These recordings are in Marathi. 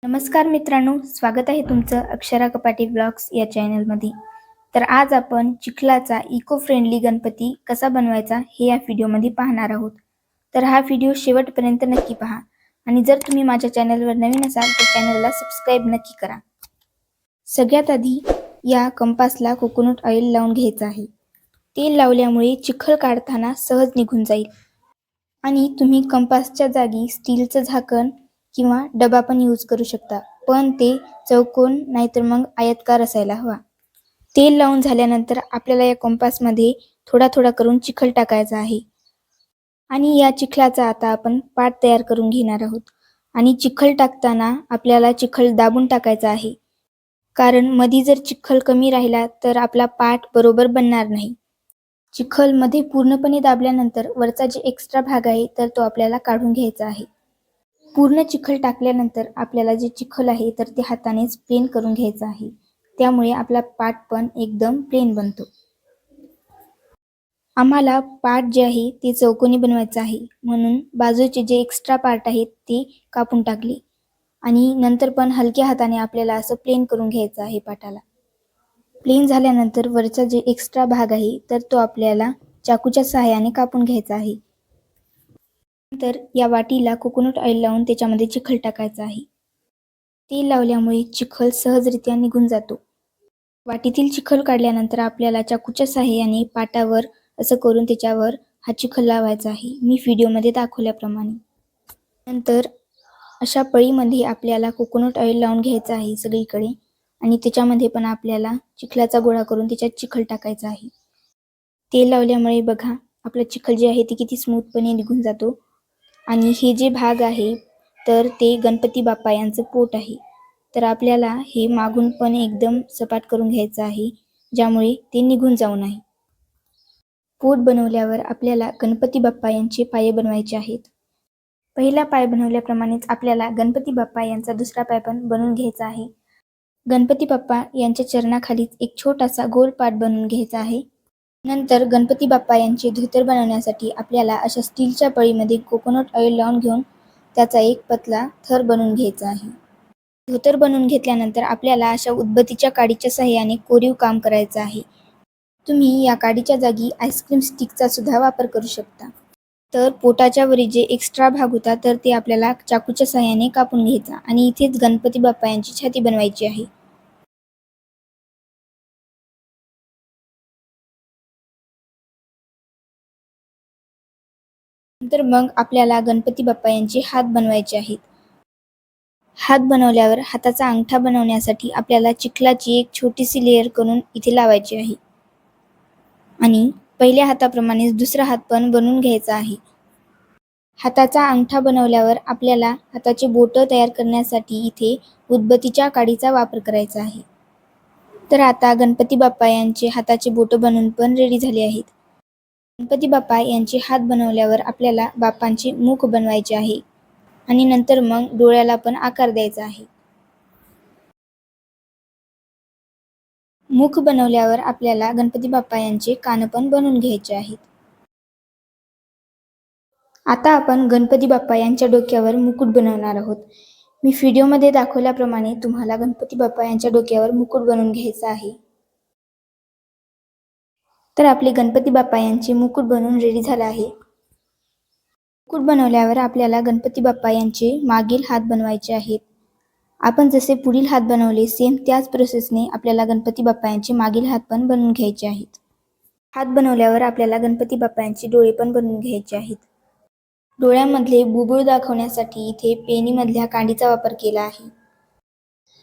नमस्कार मित्रांनो, स्वागत आहे तुमचं अक्षरा कपाटे ब्लॉग्स या चॅनलमध्ये. तर आज आपण चिखलाचा इको फ्रेंडली गणपती कसा बनवायचा हे या व्हिडिओमध्ये पाहणार आहोत. तर हा व्हिडिओ शेवटपर्यंत नक्की पहा आणि जर तुम्ही माझ्या चॅनलवर नवीन असाल तर चॅनलला सबस्क्राईब नक्की करा. सगळ्यात आधी या कंपासला कोकोनट ऑइल लावून घ्यायचं आहे. तेल लावल्यामुळे चिखल काढताना सहज निघून जाईल आणि तुम्ही कंपासच्या जागी स्टीलचं झाकण किंवा डबा पण यूज करू शकता, पण ते चौकोन नाहीतर मग आयताकार असायला हवा. तेल लावून झाल्यानंतर आपल्याला या कंपासमध्ये थोडा थोडा करून चिखल टाकायचा आहे आणि या चिखलाचा आता आपण पाट तयार करून घेणार आहोत. आणि चिखल टाकताना आपल्याला चिखल दाबून टाकायचा आहे, कारण मध्ये जर चिखल कमी राहिला तर आपला पाट बरोबर बनणार नाही. चिखल मध्ये पूर्णपणे दाबल्यानंतर वरचा जे एक्स्ट्रा भाग आहे तर तो आपल्याला काढून घ्यायचा आहे. पूर्ण चिखल टाकल्यानंतर आपल्याला जे चिखल आहे तर ते हातानेच प्लेन करून घ्यायचं आहे. त्यामुळे आपला पाट पण एकदम प्लेन बनतो. आम्हाला पाट जे आहे ते चौकोनी बनवायचं आहे, म्हणून बाजूचे जे एक्स्ट्रा पार्ट आहेत ते कापून टाकले आणि नंतर पण हलक्या हाताने आपल्याला असं प्लेन करून घ्यायचं आहे पाटाला. प्लेन झाल्यानंतर वरचा जे एक्स्ट्रा भाग आहे तर तो आपल्याला चाकूच्या सहाय्याने कापून घ्यायचा आहे. नंतर या वाटीला कोकोनट ऑइल लावून त्याच्यामध्ये चिखल टाकायचा आहे. तेल लावल्यामुळे चिखल सहजरित्या निघून जातो. वाटीतील चिखल काढल्यानंतर आपल्याला चाकूच्या सहाय्याने पाटावर असं करून त्याच्यावर हा चिखल लावायचा आहे, मी व्हिडिओमध्ये दाखवल्याप्रमाणे. नंतर अशा पळीमध्ये आपल्याला कोकोनट ऑइल लावून घ्यायचं आहे सगळीकडे आणि त्याच्यामध्ये पण आपल्याला चिखलाचा गोळा करून त्याच्यात चिखल टाकायचा आहे. तेल लावल्यामुळे बघा आपला चिखल जे आहे ते किती स्मूथपणे निघून जातो. आणि हे जे भाग आहे तर ते गणपती बाप्पा यांचं पोट आहे, तर आपल्याला हे मागून पण एकदम सपाट करून घ्यायचं आहे, ज्यामुळे ते निघून जाऊ नये. पोट बनवल्यावर आपल्याला गणपती बाप्पा यांचे पाय बनवायचे आहेत. पहिला पाय बनवल्याप्रमाणेच आपल्याला गणपती बाप्पा यांचा दुसरा पाय पण बनवून घ्यायचा आहे. गणपती बाप्पा यांच्या चरणाखालीच एक छोटासा गोल पाट बनवून घ्यायचा आहे. नंतर गणपती बाप्पा यांचे धोतर बनवण्यासाठी आपल्याला अशा स्टीलच्या पळीमध्ये कोकोनट ऑइल लावून घेऊन त्याचा एक पतला थर बनवून घ्यायचा आहे. धोतर बनवून घेतल्यानंतर आपल्याला अशा उदबत्तीच्या काडीच्या सहाय्याने कोरीव काम करायचं आहे. तुम्ही या काडीच्या जागी आईस्क्रीम स्टिकचा सुद्धा वापर करू शकता. तर पोटाच्या वरील जे एक्स्ट्रा भाग होता तर ते आपल्याला चाकूच्या सहाय्याने कापून घ्यायचा आणि इथेच गणपती बाप्पा यांची छाती बनवायची आहे. नंतर मग आपल्याला गणपती बाप्पा यांचे हात बनवायचे आहेत. हात बनवल्यावर हाताचा अंगठा बनवण्यासाठी आपल्याला चिखलाची एक छोटीशी लेयर करून इथे लावायची आहे आणि पहिल्या हाताप्रमाणेच दुसरा हात पण बनवून घ्यायचा आहे. हाताचा अंगठा बनवल्यावर आपल्याला हाताचे बोटं तयार करण्यासाठी इथे उदबत्तीच्या काडीचा वापर करायचा आहे. तर आता गणपती बाप्पा यांचे हाताचे बोटं बनवून पण रेडी झाले आहेत. गणपती बाप्पा यांचे हात बनवल्यावर आपल्याला बाप्पांचे मुख बनवायचे आहे आणि नंतर मग डोळ्याला पण आकार द्यायचा आहे. मुख बनवल्यावर आपल्याला गणपती बाप्पा यांचे कान पण बनवून घ्यायचे आहेत. आता आपण गणपती बाप्पा यांच्या डोक्यावर मुकुट बनवणार आहोत. मी व्हिडिओमध्ये दाखवल्याप्रमाणे तुम्हाला गणपती बाप्पा यांच्या डोक्यावर मुकुट बनवून घ्यायचा आहे. तर आपले गणपती बाप्पा यांचे मुकुट बनवून रेडी झाला आहे. मुकुट बनवल्यावर आपल्याला गणपती बाप्पा यांचे मागील हात बनवायचे आहेत. आपण जसे पुढील हात बनवले सेम त्याच प्रोसेसने आपल्याला गणपती बाप्पा यांचे मागील हात पण बनवून घ्यायचे आहेत. हात बनवल्यावर आपल्याला गणपती बाप्पा यांचे डोळे पण बनवून घ्यायचे आहेत. डोळ्यामधले बुबुळ दाखवण्यासाठी इथे पेनीमधल्या काडीचा वापर केला आहे.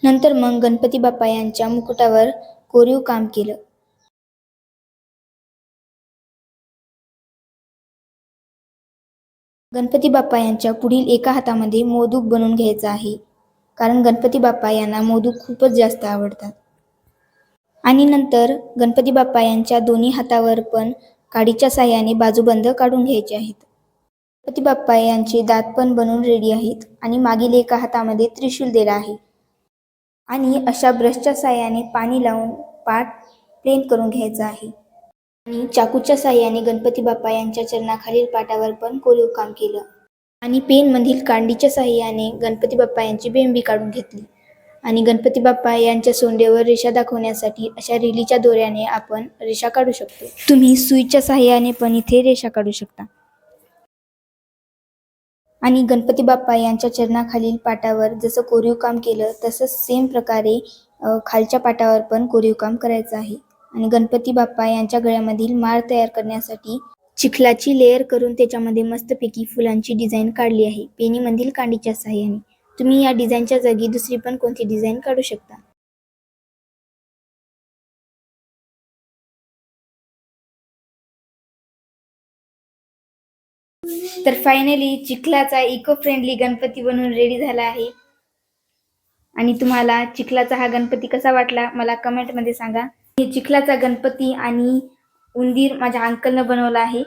नंतर मग गणपती बाप्पा यांच्या मुकुटावर कोरीव काम केलं. गणपती बाप्पा यांच्या पुढील एका हातामध्ये मोदक बनवून घ्यायचा आहे, कारण गणपती बाप्पा यांना मोदक खूपच जास्त आवडतात. आणि नंतर गणपती बाप्पा यांच्या दोन्ही हातावर पण काडीच्या साहाय्याने बाजूबंद काढून घ्यायचे आहेत. गणपती बाप्पा यांचे दात पण बनवून रेडी आहेत आणि मागील एका हातामध्ये त्रिशूल दिला आहे. आणि अशा ब्रशच्या साहाय्याने पाणी लावून पाट प्लेन करून घ्यायचा आहे आणि चाकूच्या साहाय्याने गणपती बाप्पा यांच्या चरणाखालील पाटावर पण कोरीव काम केलं आणि पेनमधील कांडीच्या साहाय्याने गणपती बाप्पा यांची बिंबी काढून घेतली. आणि गणपती बाप्पा यांच्या सोंडेवर रेषा दाखवण्यासाठी अशा रेलीच्या दोऱ्याने आपण रेषा काढू शकतो. तुम्ही सुईच्या साहाय्याने पण इथे रेषा काढू शकता. आणि गणपती बाप्पा यांच्या चरणाखालील पाटावर जसं कोरीव काम केलं तसंच सेम प्रकारे खालच्या पाटावर पण कोरीव काम करायचं आहे. आणि गणपती बाप्पा यांच्या गळ्यामधील माळ तयार करण्यासाठी चिखलाची लेअर करून त्याच्यामध्ये मस्तपैकी फुलांची डिझाईन काढली आहे पेनीमधील कांडीच्या साहाय्याने. तुम्ही या डिझाईनच्या जागी दुसरी पण कोणती डिझाईन काढू शकता. तर फायनली चिखलाचा इको फ्रेंडली गणपती बनवून रेडी झाला आहे. आणि तुम्हाला चिखलाचा हा गणपती कसा वाटला मला कमेंटमध्ये सांगा. हे चिखलाचा गणपती आणि उंदीर माझ्या अंकलनं बनवला आहे.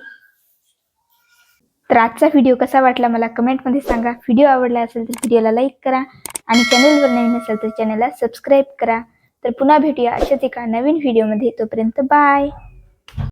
तर आजचा व्हिडिओ कसा वाटला मला कमेंटमध्ये सांगा. व्हिडिओ आवडला असेल तर व्हिडिओला लाईक करा आणि चॅनलवर नवीन असेल तर चॅनलला सबस्क्राईब करा. तर पुन्हा भेटूया अशाच एका नवीन व्हिडिओमध्ये. तोपर्यंत बाय.